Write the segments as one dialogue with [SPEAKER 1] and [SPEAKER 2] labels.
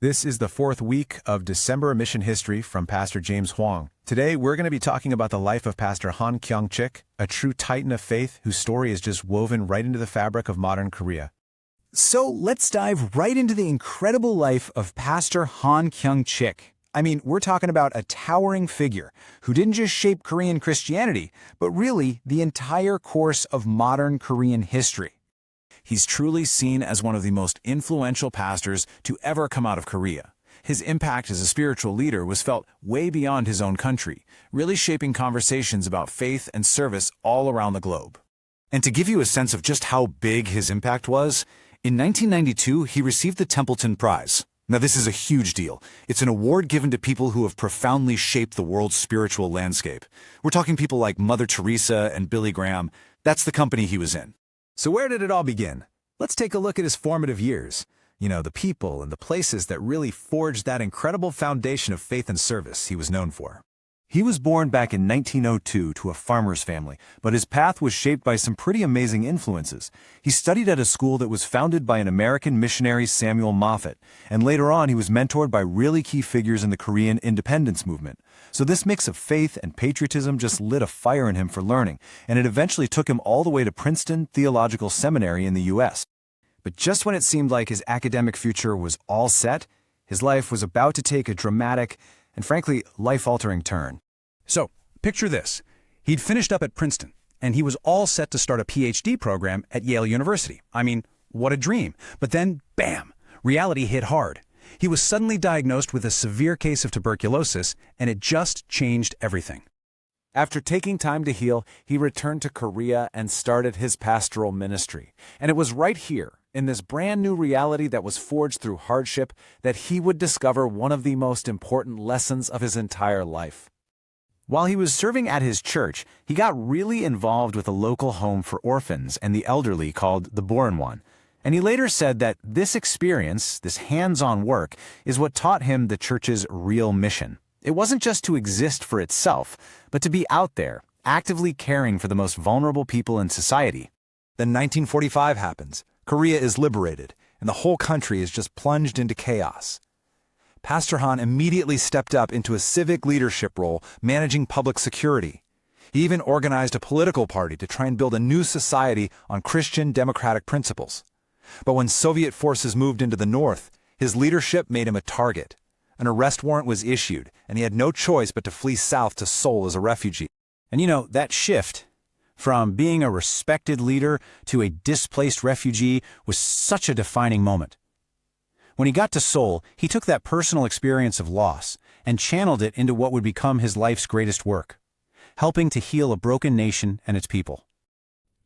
[SPEAKER 1] This is the fourth week of December Mission History from Pastor James Huang. Today, we're going to be talking about the life of Pastor Han Kyung-chik, a true titan of faith whose story is just woven right into the fabric of modern Korea.
[SPEAKER 2] So let's dive right into the incredible life of Pastor Han Kyung-chik. I mean, we're talking about a towering figure who didn't just shape Korean Christianity, but really the entire course of modern Korean history. He's truly seen as one of the most influential pastors to ever come out of Korea. His impact as a spiritual leader was felt way beyond his own country, really shaping conversations about faith and service all around the globe. And to give you a sense of just how big his impact was, in 1992 he received the Templeton Prize. Now this is a huge deal. It's an award given to people who have profoundly shaped the world's spiritual landscape. We're talking people like Mother Teresa and Billy Graham. That's the company he was in.
[SPEAKER 1] So where did it all begin? Let's take a look at his formative years. You know, the people and the places that really forged that incredible foundation of faith and service he was known for. He was born back in 1902 to a farmer's family, but his path was shaped by some pretty amazing influences. He studied at a school that was founded by an American missionary, Samuel Moffett, and later on he was mentored by really key figures in the Korean independence movement. So this mix of faith and patriotism just lit a fire in him for learning, and it eventually took him all the way to Princeton Theological Seminary in the U.S. But just when it seemed like his academic future was all set, his life was about to take a dramatic and frankly, life-altering turn.
[SPEAKER 3] So, picture this. He'd finished up at Princeton, and he was all set to start a PhD program at Yale University. I mean, what a dream. But then, bam, reality hit hard. He was suddenly diagnosed with a severe case of tuberculosis, and it just changed everything.
[SPEAKER 2] After taking time to heal, he returned to Korea and started his pastoral ministry. And it was right here, in this brand new reality that was forged through hardship, that he would discover one of the most important lessons of his entire life. While he was serving at his church, he got really involved with a local home for orphans and the elderly called the Borenwon. And he later said that this experience, this hands-on work, is what taught him the church's real mission. It wasn't just to exist for itself, but to be out there, actively caring for the most vulnerable people in society.
[SPEAKER 1] Then 1945 happens. Korea is liberated, and the whole country is just plunged into chaos. Pastor Han immediately stepped up into a civic leadership role, managing public security. He even organized a political party to try and build a new society on Christian democratic principles. But when Soviet forces moved into the north, his leadership made him a target. An arrest warrant was issued, and he had no choice but to flee south to Seoul as a refugee.
[SPEAKER 2] And you know, that shift from being a respected leader to a displaced refugee was such a defining moment. When he got to Seoul, he took that personal experience of loss and channeled it into what would become his life's greatest work, helping to heal a broken nation and its people.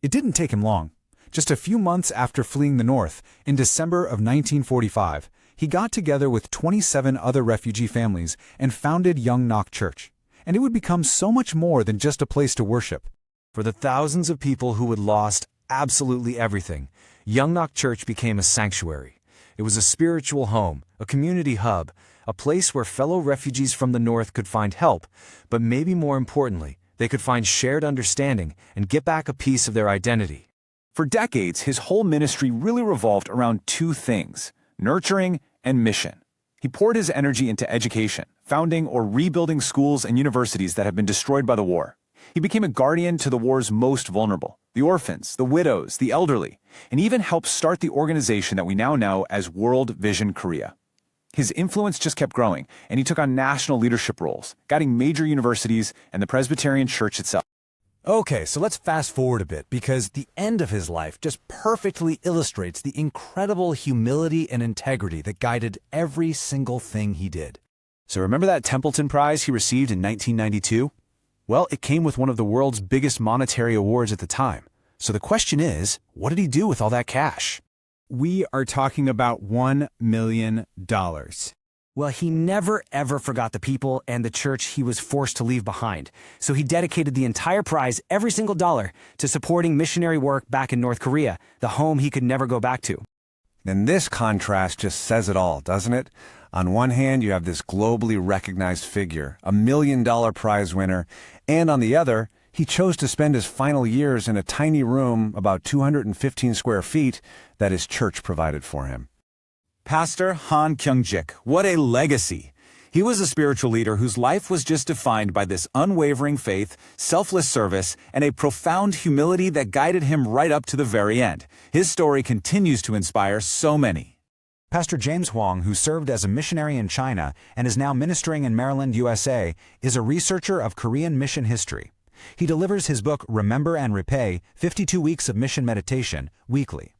[SPEAKER 3] It didn't take him long. Just a few months after fleeing the north, in December of 1945, he got together with 27 other refugee families and founded Yongnok Church. And it would become so much more than just a place to worship.
[SPEAKER 2] For the thousands of people who had lost absolutely everything, Yongnok Church became a sanctuary. It was a spiritual home, a community hub, a place where fellow refugees from the north could find help, but maybe more importantly, they could find shared understanding and get back a piece of their identity. For decades, his whole ministry really revolved around two things: nurturing and mission. He poured his energy into education, founding or rebuilding schools and universities that had been destroyed by the war. He became a guardian to the war's most vulnerable, the orphans, the widows, the elderly, and even helped start the organization that we now know as World Vision Korea. His influence just kept growing, and he took on national leadership roles, guiding major universities and the Presbyterian Church itself.
[SPEAKER 1] Okay, so let's fast forward a bit, because the end of his life just perfectly illustrates the incredible humility and integrity that guided every single thing he did.
[SPEAKER 2] So remember that Templeton Prize he received in 1992? Well, it came with one of the world's biggest monetary awards at the time. So the question is, what did he do with all that cash?
[SPEAKER 3] We are talking about $1 million.
[SPEAKER 4] Well, he never ever forgot the people and the church he was forced to leave behind. So he dedicated the entire prize, every single dollar, to supporting missionary work back in North Korea, the home he could never go back to.
[SPEAKER 5] And this contrast just says it all, doesn't it? On one hand, you have this globally recognized figure, a $1 million prize winner, and on the other, he chose to spend his final years in a tiny room about 215 square feet that his church provided for him.
[SPEAKER 1] Pastor Han Kyung-jik, what a legacy! He was a spiritual leader whose life was just defined by this unwavering faith, selfless service, and a profound humility that guided him right up to the very end. His story continues to inspire so many.
[SPEAKER 2] Pastor James Huang, who served as a missionary in China and is now ministering in Maryland, USA, is a researcher of Korean mission history. He delivers his book Remember and Repay, 52 Weeks of Mission Meditation, weekly.